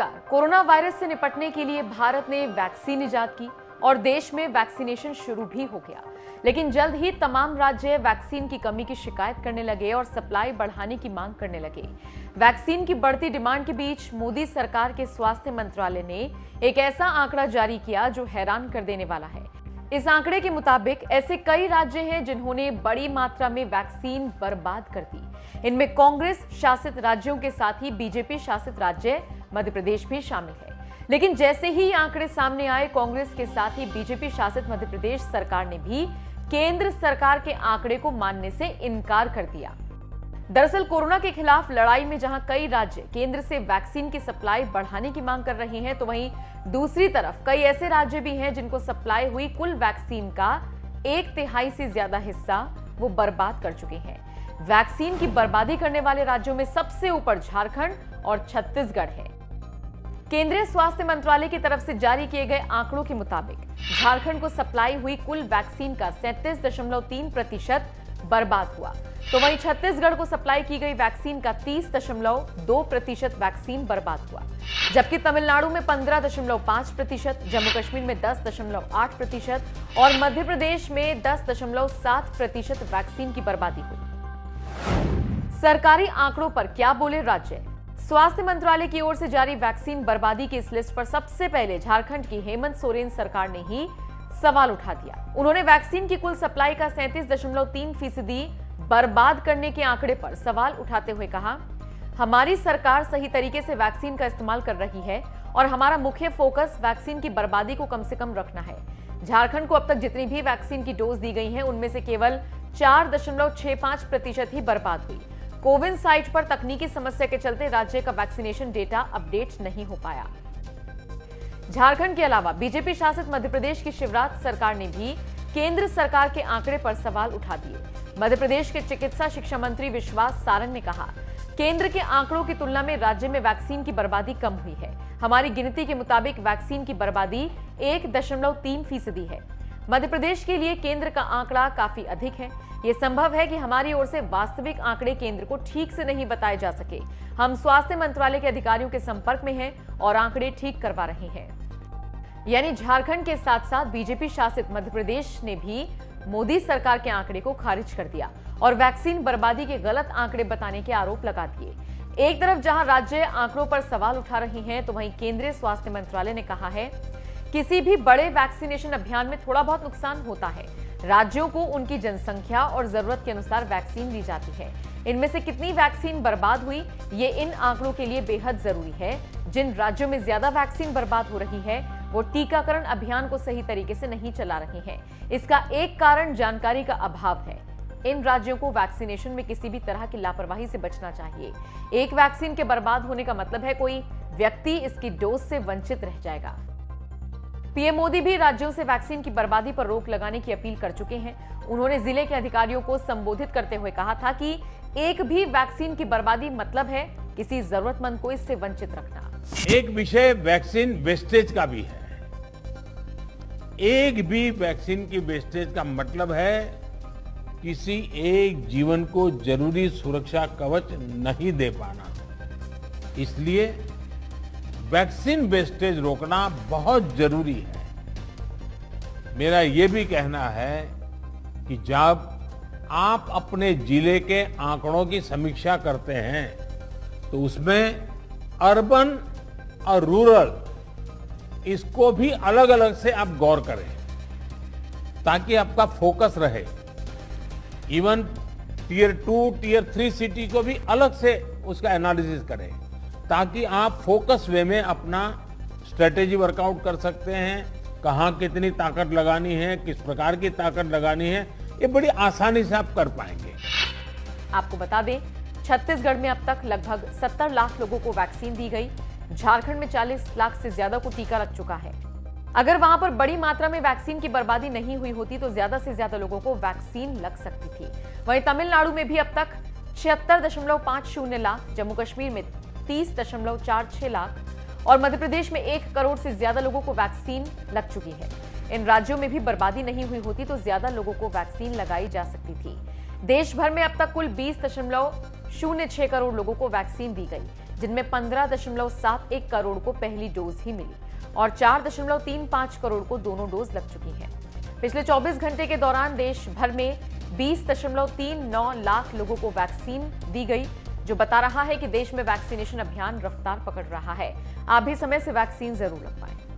नमस्कार। Corona virus से निपटने के लिए भारत ने वैक्सीन इजाद की और देश में वैक्सीनेशन शुरू भी हो गया। लेकिन जल्द ही तमाम राज्य वैक्सीन की कमी की शिकायत करने लगे और सप्लाई बढ़ाने की मांग करने लगे। वैक्सीन की बढ़ती डिमांड के बीच मोदी सरकार के स्वास्थ्य मंत्रालय ने एक ऐसा आंकड़ा जारी किया जो हैरान कर देने वाला है। इस आंकड़े के मुताबिक ऐसे कई राज्य हैं जिन्होंने बड़ी मात्रा में वैक्सीन बर्बाद कर दी। इनमें कांग्रेस शासित राज्यों के साथ ही बीजेपी शासित राज्य मध्य प्रदेश भी शामिल है। लेकिन जैसे ही ये आंकड़े सामने आए, कांग्रेस के साथ ही बीजेपी शासित मध्य प्रदेश सरकार ने भी केंद्र सरकार के आंकड़े को मानने से इनकार कर दिया। दरअसल कोरोना के खिलाफ लड़ाई में जहां कई राज्य केंद्र से वैक्सीन की सप्लाई बढ़ाने की मांग कर रहे हैं, तो वहीं दूसरी तरफ कई ऐसे राज्य भी हैं जिनको सप्लाई हुई कुल वैक्सीन का 1/3 से ज्यादा हिस्सा वो बर्बाद कर चुके हैं। वैक्सीन की बर्बादी करने वाले राज्यों में सबसे ऊपर झारखंड और छत्तीसगढ़ है। केंद्रीय स्वास्थ्य मंत्रालय की तरफ से जारी किए गए आंकड़ों के मुताबिक झारखंड को सप्लाई हुई कुल वैक्सीन का 37.3% बर्बाद हुआ, तो वहीं छत्तीसगढ़ को सप्लाई की गई वैक्सीन का 30.2% वैक्सीन बर्बाद हुआ, जबकि तमिलनाडु में 15.5%, जम्मू कश्मीर में 10.8% और मध्य प्रदेश में 10.7% वैक्सीन की बर्बादी हुई। सरकारी आंकड़ों पर क्या बोले राज्य? स्वास्थ्य मंत्रालय की ओर से जारी वैक्सीन बर्बादी की इस लिस्ट पर सबसे पहले झारखंड की हेमंत सोरेन सरकार ने ही सवाल उठा दिया। उन्होंने वैक्सीन की कुल सप्लाई का 37.3% बर्बाद करने के आंकड़े पर सवाल उठाते हुए कहा, हमारी सरकार सही तरीके से वैक्सीन का इस्तेमाल कर रही है और हमारा मुख्य फोकस वैक्सीन की बर्बादी को कम से कम रखना है। झारखंड को अब तक जितनी भी वैक्सीन की डोज दी गई है, उनमें से केवल 4.65% ही बर्बाद हुई। कोविन साइट पर तकनीकी समस्या के चलते राज्य का वैक्सीनेशन डेटा अपडेट नहीं हो पाया। झारखंड के अलावा बीजेपी शासित मध्य प्रदेश की शिवराज सरकार ने भी केंद्र सरकार के आंकड़े पर सवाल उठा दिए। मध्य प्रदेश के चिकित्सा शिक्षा मंत्री विश्वास सारंग ने कहा, केंद्र के आंकड़ों की तुलना में राज्य में वैक्सीन की बर्बादी कम हुई है। हमारी गिनती के मुताबिक वैक्सीन की बर्बादी 1.3% है। मध्य प्रदेश के लिए केंद्र का आंकड़ा काफी अधिक है। यह संभव है कि हमारी ओर से वास्तविक आंकड़े केंद्र को ठीक से नहीं बताए जा सके। हम स्वास्थ्य मंत्रालय के अधिकारियों के संपर्क में हैं और आंकड़े ठीक करवा रहे हैं। यानी झारखंड के साथ साथ बीजेपी शासित मध्य प्रदेश ने भी मोदी सरकार के आंकड़े को खारिज कर दिया और वैक्सीन बर्बादी के गलत आंकड़े बताने के आरोप लगा दिए। एक तरफ जहां राज्य आंकड़ों पर सवाल उठा रहे हैं, तो वहीं केंद्रीय स्वास्थ्य मंत्रालय ने कहा है, किसी भी बड़े वैक्सीनेशन अभियान में थोड़ा बहुत नुकसान होता है। राज्यों को उनकी जनसंख्या और जरूरत के अनुसार वैक्सीन दी जाती है। इनमें से कितनी वैक्सीन बर्बाद हुई, ये इन आंकड़ों के लिए बेहद जरूरी है। जिन राज्यों में ज्यादा वैक्सीन बर्बाद हो रही है, वो टीकाकरण अभियान को सही तरीके से नहीं चला रहे हैं। इसका एक कारण जानकारी का अभाव है। इन राज्यों को वैक्सीनेशन में किसी भी तरह की लापरवाही से बचना चाहिए। एक वैक्सीन के बर्बाद होने का मतलब है कोई व्यक्ति इसकी डोज से वंचित रह जाएगा। पीएम मोदी भी राज्यों से वैक्सीन की बर्बादी पर रोक लगाने की अपील कर चुके हैं। उन्होंने जिले के अधिकारियों को संबोधित करते हुए कहा था कि एक भी वैक्सीन की बर्बादी मतलब है किसी जरूरतमंद को इससे वंचित रखना। एक विषय वैक्सीन वेस्टेज का भी है। एक भी वैक्सीन की वेस्टेज का मतलब है किसी एक जीवन को जरूरी सुरक्षा कवच नहीं दे पाना। इसलिए वैक्सीन वेस्टेज रोकना बहुत जरूरी है। मेरा ये भी कहना है कि जब आप अपने जिले के आंकड़ों की समीक्षा करते हैं, तो उसमें अर्बन और रूरल इसको भी अलग अलग से आप गौर करें, ताकि आपका फोकस रहे। इवन टियर 2, टियर 3 सिटी को भी अलग से उसका एनालिसिस करें, ताकि आप फोकस वे में अपना स्ट्रेटेजी वर्कआउट कर सकते हैं। कहां कितनी ताकत लगानी है, किस प्रकार की ताकत लगानी है, ये बड़ी आसानी से आप कर पाएंगे। आपको बता दें, छत्तीसगढ़ में अब तक लगभग 70 लाख लोगों को वैक्सीन दी गई। झारखंड में 40 लाख से ज्यादा को टीका लग चुका है। अगर वहां पर बड़ी मात्रा में वैक्सीन की बर्बादी नहीं हुई होती, तो ज्यादा से ज्यादा लोगों को वैक्सीन लग सकती थी। वहीं तमिलनाडु में भी अब तक 76.50 लाख, जम्मू कश्मीर में 30.46 लाख और मध्य प्रदेश में 1 करोड़ से ज्यादा लोगों को वैक्सीन लग चुकी है। इन राज्यों में भी बर्बादी नहीं हुई होती तो ज्यादा लोगों को वैक्सीन लगाई जा सकती थी। देश भर में अब तक कुल 20.06 करोड़ लोगों को वैक्सीन दी गई, जिनमें 15.71 करोड़ को पहली डोज ही मिली और 4.35 करोड़ को दोनों डोज लग चुकी हैं। पिछले 24 घंटे के दौरान देश भर में 20.39 लाख लोगों को वैक्सीन दी गई, जो बता रहा है कि देश में वैक्सीनेशन अभियान रफ्तार पकड़ रहा है। आप भी समय से वैक्सीन जरूर लगवाएं।